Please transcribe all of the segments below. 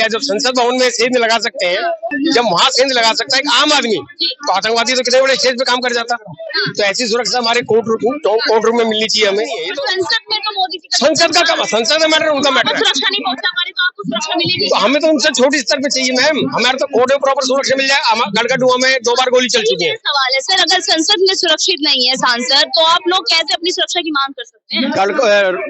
है, जब संसद भवन में सेंध लगा सकते हैं, जब वहाँ सेंध लगा सकता है एक आम आदमी, तो आतंकवादी तो कितने बड़े स्टेज पे काम कर जाता। तो ऐसी सुरक्षा हमारे कोर्ट रूम में मिलनी चाहिए हमें। ये तो संसद में तो मोदी जी संसद का काम, संसद का मैटर उनका मैटर है। सुरक्षा नहीं पहुंचा हमारे, तो आपको सुरक्षा मिलेगी? तो हमें तो उनसे छोटी स्तर पे चाहिए मैम, हमारे तो कोर्ट में प्रॉपर सुरक्षा मिल जाए। गड़गड़ुआ में 2 बार गोली चल चुकी है। सवाल है सर, अगर संसद में सुरक्षित नहीं है सांसद, तो आप लोग कैसे अपनी सुरक्षा की मांग कर सकते हैं?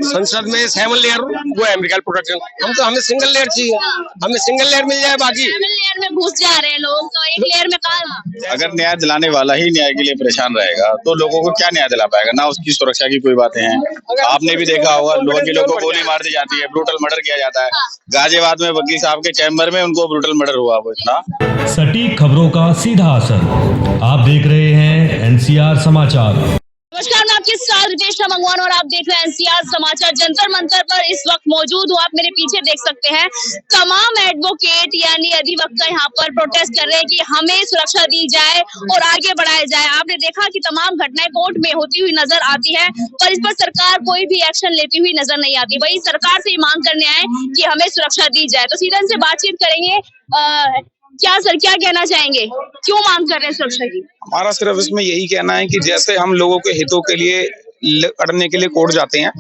संसद में 7 लेयर वो है मेडिकल प्रोटेक्शन, हमें सिंगल लेयर चाहिए, हमें सिंगल लेयर मिल जाए। बाकी 7 लेयर में घुस जा रहे हैं लोग, तो 1 लेयर में कहा। अगर न्याय दिलाने वाला ही न्याय के लिए परेशान रहेगा तो लोगों को क्या न्याय दिला पाएगा? ना उसकी सुरक्षा की कोई बातें हैं। आपने भी देखा होगा, वकीलों को गोली मार दी जाती है, ब्रूटल मर्डर किया जाता है। गाजियाबाद में वकील साहब के चैम्बर में उनको ब्रूटल मर्डर हुआ। वो इतना सटीक खबरों का सीधा असर। आप देख रहे हैं एनसीआर समाचार। नमस्कार, मैं आपके साथ रितेश मंगवान और आप देख रहे हैं एनसीआर समाचार। जंतर मंतर पर इस वक्त मौजूद हूँ। आप मेरे पीछे देख सकते हैं, तमाम एडवोकेट यानी अधिवक्ता यहाँ पर प्रोटेस्ट कर रहे हैं कि हमें सुरक्षा दी जाए और आगे बढ़ाया जाए। आपने देखा कि तमाम घटनाएं कोर्ट में होती हुई नजर आती है, पर इस पर सरकार कोई भी एक्शन लेती हुई नजर नहीं आती। वही सरकार से मांग करने आए कि हमें सुरक्षा दी जाए। तो सीधा इनसे बातचीत करेंगे। क्या सर, क्या कहना चाहेंगे, क्यों मांग कर रहे हैं सुरक्षा की? हमारा सिर्फ इसमें यही कहना है कि जैसे हम लोगों के हितों के लिए लड़ने के लिए कोर्ट जाते हैं,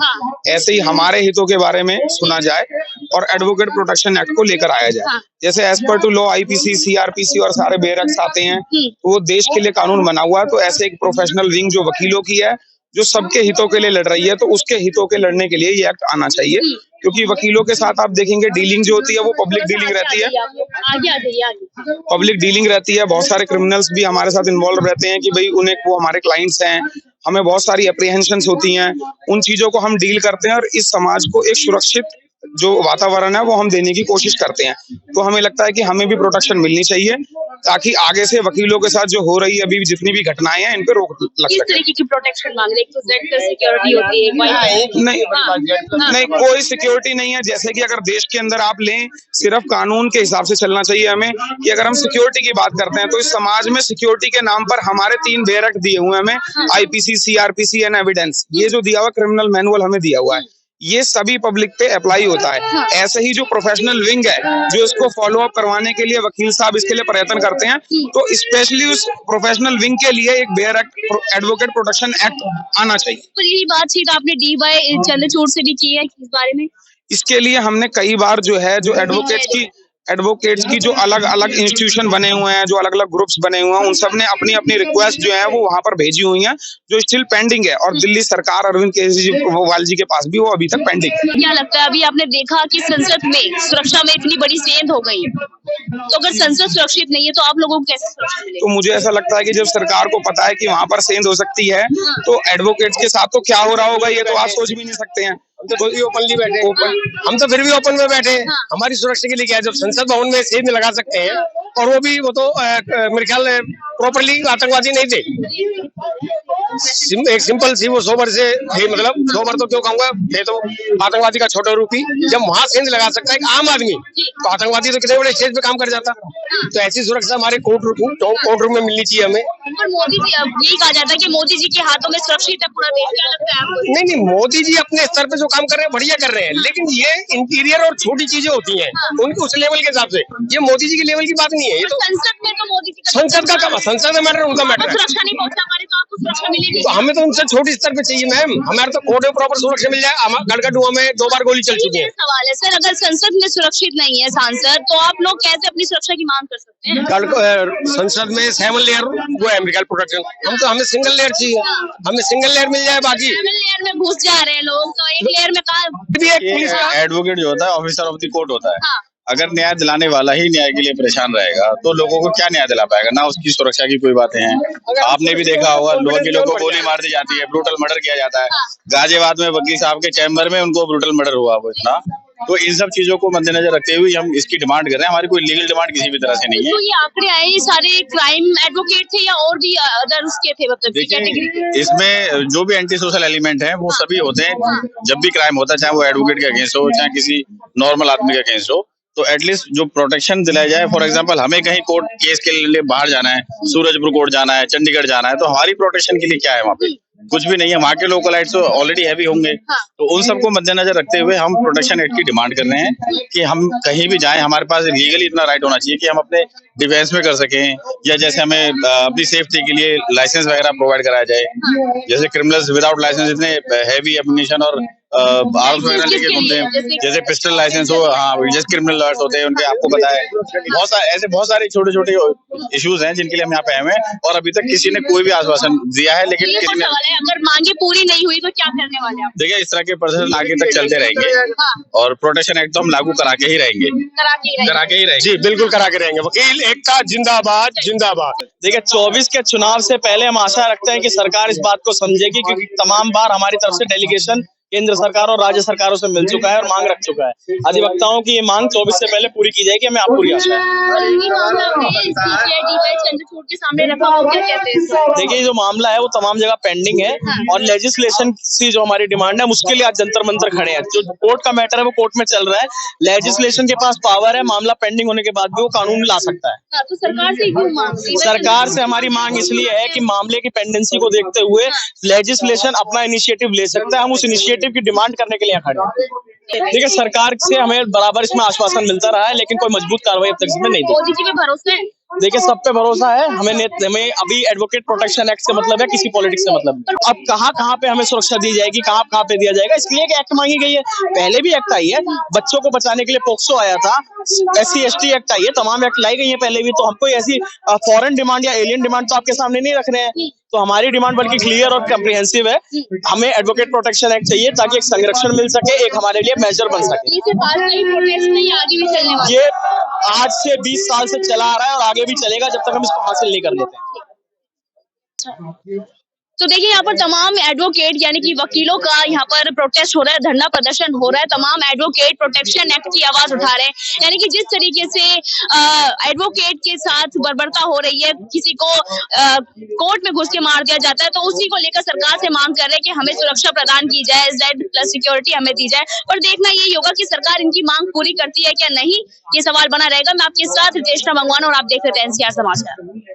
ऐसे ही हमारे हितों के बारे में सुना जाए और एडवोकेट प्रोटेक्शन एक्ट को लेकर आया जाए। जैसे as per to law IPC, CrPC और सारे बेरक्स आते हैं, तो वो देश के लिए कानून बना हुआ है। तो ऐसे एक प्रोफेशनल विंग जो वकीलों की है, जो सबके हितों के लिए लड़ रही है, तो उसके हितों के लड़ने के लिए ये एक्ट आना चाहिए। क्योंकि वकीलों के साथ आप देखेंगे डीलिंग जो होती है वो पब्लिक डीलिंग रहती है, पब्लिक डीलिंग रहती है। बहुत सारे क्रिमिनल्स भी हमारे साथ इन्वॉल्व रहते हैं कि भाई उन्हें, वो हमारे क्लाइंट्स हैं, हमें बहुत सारी अप्रीहेंशंस होती हैं, उन चीजों को हम डील करते हैं और इस समाज को एक सुरक्षित जो वातावरण है वो हम देने की कोशिश करते हैं। तो हमें लगता है कि हमें भी प्रोटेक्शन मिलनी चाहिए, ताकि आगे से वकीलों के साथ जो हो रही है अभी जितनी भी घटनाएं हैं इन पे रोक लग किस सके। तरीके की प्रोटेक्शन मांग रहे हैं? तो जेड सिक्योरिटी होती है? नहीं, कोई सिक्योरिटी नहीं है। जैसे कि अगर देश के अंदर आप लें, सिर्फ कानून के हिसाब से चलना चाहिए हमें। कि अगर हम सिक्योरिटी की बात करते हैं तो इस समाज में सिक्योरिटी के नाम पर हमारे 3 बेरक दिए हुए हैं हमें, आईपीसी, सीआरपीसी एंड एविडेंस। ये जो दिया हुआ क्रिमिनल मैनुअल हमें दिया हुआ है, ये सभी पब्लिक पे अप्लाई होता है। ऐसे ही जो प्रोफेशनल विंग है जो इसको फॉलो अप करवाने के लिए वकील साहब इसके लिए प्रयत्न करते हैं, तो स्पेशली उस प्रोफेशनल विंग के लिए एक bare act, advocate protection act आना चाहिए। तो यही बातचीत आपने डीवाई चंद्रचूड़ से भी की है इस बारे में? इसके लिए हमने कई बार जो है, जो एडवोकेट्स की जो अलग अलग इंस्टीट्यूशन बने हुए हैं, जो अलग अलग ग्रुप्स बने हुए हैं, उन सब ने अपनी अपनी रिक्वेस्ट जो है वो वहां पर भेजी हुई हैं, जो स्टिल पेंडिंग है। और दिल्ली सरकार अरविंद केजरीवाल जी के पास भी वो अभी तक पेंडिंग है। क्या लगता है, अभी आपने देखा कि संसद में सुरक्षा में इतनी बड़ी सेंध हो गई, तो अगर संसद सुरक्षित नहीं है तो आप लोगों को कैसे सुरक्षा मिलेगी? तो मुझे ऐसा लगता है कि जब सरकार को पता है कि वहां पर सेंध हो सकती है, तो एडवोकेट्स के साथ तो क्या हो रहा होगा ये तो आप सोच भी नहीं सकते हैं। हम तो फिर भी ओपनली बैठे, हम तो फिर भी ओपन में बैठे। हमारी सुरक्षा के लिए क्या है, जब संसद भवन में सेंध लगा सकते हैं, और वो भी वो तो मेरे ख्याल प्रॉपरली आतंकवादी नहीं थे। एक सिंपल सी वो 100 वर्ष से थे, मतलब 100 वर्ष तो क्यों कहूंगा, थे तो आतंकवादी का छोटा रूपी। जब वहाँ सेंध लगा सकता है एक आम आदमी, तो आतंकवादी तो कितने बड़े स्टेज पे काम कर जाता। तो ऐसी सुरक्षा हमारे कोर्ट रूम में मिलनी चाहिए हमें। और मोदी जी, अब यही कहा जाता है कि मोदी जी के हाथों में सुरक्षित है पूरा देश, क्या लगता है आपको? नहीं, मोदी जी अपने स्तर पे जो काम कर रहे हैं बढ़िया कर रहे हैं, लेकिन ये इंटीरियर और छोटी चीजें होती हैं उनके उस लेवल के हिसाब से। ये मोदी जी के लेवल की बात नहीं है। ये तो संसद में तो मोदी जी संसद का काम, संसद का मैटर उनका मैटर है। सुरक्षा नहीं पहुंचा हमारे, तो आपको सुरक्षा मिलेगी? तो हमें तो उनसे छोटी स्तर पे चाहिए मैम, हमारे तो कोर्ट में प्रॉपर सुरक्षा मिल जाए। गड़गड़ुआ में 2 बार गोली चल चुकी है। सवाल है सर, अगर संसद में सुरक्षित नहीं है सांसद, तो आप लोग कैसे अपनी सुरक्षा की मांग कर सकते हैं? संसद में 7 लेयर वो है मेडिकल प्रोटेक्शन, हमें सिंगल लेयर चाहिए, हमें सिंगल लेयर मिल जाए। बाकी 7 लेयर में घुस जा रहे हैं लोग, तो 1 लेयर में कहा। एडवोकेट जो होता है ऑफिसर ऑफ द कोर्ट होता है। अगर न्याय दिलाने वाला ही न्याय के लिए परेशान रहेगा तो लोगों को क्या न्याय दिला पाएगा? ना उसकी सुरक्षा की कोई बातें हैं। आपने भी देखा होगा, वकीलों को गोली मार दी जाती है, ब्रूटल मर्डर किया जाता है। गाजियाबाद में वकील साहब के चैम्बर में उनको ब्रूटल मर्डर हुआ। वो इतना, तो इन सब चीजों को मद्देनजर रखते हुए हम इसकी डिमांड कर रहे हैं। हमारी कोई लीगल डिमांड किसी भी तरह से नहीं है। तो ये आंकड़े आए, ये सारे क्राइम एडवोकेट थे या और भी अदर उसके थे? मतलब देखिए, इसमें जो भी एंटी सोशल एलिमेंट है वो सभी होते हैं। जब भी क्राइम होता है, चाहे वो एडवोकेट के अगेंस्ट हो, चाहे किसी नॉर्मल आदमी के अगेंस्ट हो, तो एटलीस्ट जो प्रोटेक्शन दिलाई जाए। फॉर एग्जांपल, हमें कहीं कोर्ट केस के लिए बाहर जाना है, सूरजपुर कोर्ट जाना है, चंडीगढ़ जाना है, तो हमारी प्रोटेक्शन के लिए क्या है वहाँ पे? कुछ भी नहीं है। वहाँ के लोकलाइट्स तो ऑलरेडी हैवी होंगे, तो उन सबको मद्देनजर रखते हुए हम प्रोटेक्शन एक्ट की डिमांड कर रहे हैं कि हम कहीं भी जाएं, हमारे पास लीगली इतना राइट होना चाहिए कि हम अपने डिफेंस में कर सकें, या जैसे हमें अपनी सेफ्टी के लिए लाइसेंस वगैरह प्रोवाइड कराया जाए। जैसे क्रिमिनल्स विदाउट लाइसेंस इतने हैवी एम्युनिशन और आर्म्स वगैरह लेके घूमते हैं, जैसे पिस्टल लाइसेंस हो, हाँ जैसे क्रिमिनल लॉयर्स होते हैं उनके, आपको पता है बहुत सारे छोटे छोटे इश्यूज हैं जिनके लिए हम यहाँ पे आए हुए हैं, और अभी तक किसी ने कोई भी आश्वासन दिया है, लेकिन ये किसी ने, सवाल है, अगर मांगे पूरी नहीं हुई तो क्या करने वाले आप? देखिए इस तरह के प्रदर्शन आगे तक चलते रहेंगे, और प्रोटेक्शन एक्ट तो हम लागू करा के ही रहेंगे, करा के ही रहेंगे। जी बिल्कुल करा के रहेंगे। वकील एकता जिंदाबाद जिंदाबाद। देखिए 24 के चुनाव से पहले हम आशा रखते हैं कि सरकार इस बात को समझेगी, क्योंकि तमाम बार हमारी तरफ से डेलीगेशन केंद्र सरकार और राज्य सरकारों से मिल चुका है और मांग रख चुका है। अधिवक्ताओं की ये मांग 24 से पहले पूरी की जाएगी, हमें आप पूरी आशा चंद्रचूड़ के सामने रखा हो, क्या कहते हैं? देखिए जो मामला है वो तमाम जगह पेंडिंग है, और लेजिस्लेशन की जो हमारी डिमांड है उसके लिए आज जंतर मंतर खड़े हैं। जो कोर्ट का मैटर है वो कोर्ट में चल रहा है, लेजिस्लेशन के पास पावर है, मामला पेंडिंग होने के बाद भी वो कानून ला सकता है। तो सरकार से क्यों मांग? सरकार से हमारी मांग इसलिए है कि मामले की पेंडेंसी को देखते हुए लेजिस्लेशन अपना इनिशिएटिव ले सकता है, हम उस इनिशिएटिव की डिमांड करने के लिए खड़े हैं। देखिए सरकार से हमें बराबर इसमें आश्वासन मिलता रहा है, लेकिन कोई मजबूत कार्रवाई अब तक इसमें नहीं दी। मोदी जी पे भरोसा है? देखिए सब पे भरोसा है हमें अभी एडवोकेट प्रोटेक्शन एक्ट से मतलब है, किसी पॉलिटिक्स से मतलब नहीं। अब कहाँ पे हमें सुरक्षा दी जाएगी, कहाँ पे दिया जाएगा, इसलिए एक एक्ट मांगी गई है। पहले भी एक्ट आई है, बच्चों को बचाने के लिए पोक्सो आया था, SC/ST एक्ट आई है, तमाम एक्ट लाई गई है पहले भी। तो हमको ऐसी फॉरेन डिमांड या एलियन डिमांड तो आपके सामने नहीं रख रहे हैं। तो हमारी डिमांड बल्कि क्लियर और कम्प्रिहेंसिव है। हमें एडवोकेट प्रोटेक्शन एक्ट चाहिए ताकि एक संरक्षण मिल सके, एक हमारे लिए मेजर बन सके। ये सिर्फ आज का ही प्रोटेस्ट नहीं, आगे भी चलने वाला है। ये आज से 20 साल से चला आ रहा है और आगे भी चलेगा जब तक हम इसको हासिल नहीं कर लेते। तो देखिए यहाँ पर तमाम एडवोकेट यानी कि वकीलों का यहाँ पर प्रोटेस्ट हो रहा है, धरना प्रदर्शन हो रहा है। तमाम एडवोकेट प्रोटेक्शन एक्ट की आवाज उठा रहे हैं, यानी कि जिस तरीके से एडवोकेट के साथ बर्बरता हो रही है, किसी को कोर्ट में घुस के मार दिया जाता है, तो उसी को लेकर सरकार से मांग कर रहे हैं कि हमें सुरक्षा प्रदान की जाए, Z+ सिक्योरिटी हमें दी जाए। पर देखना ये होगा कि सरकार इनकी मांग पूरी करती है क्या नहीं, ये सवाल बना रहेगा। मैं आपके साथ रितेश मंगवाना और आप देख रहे थे NCR समाचार।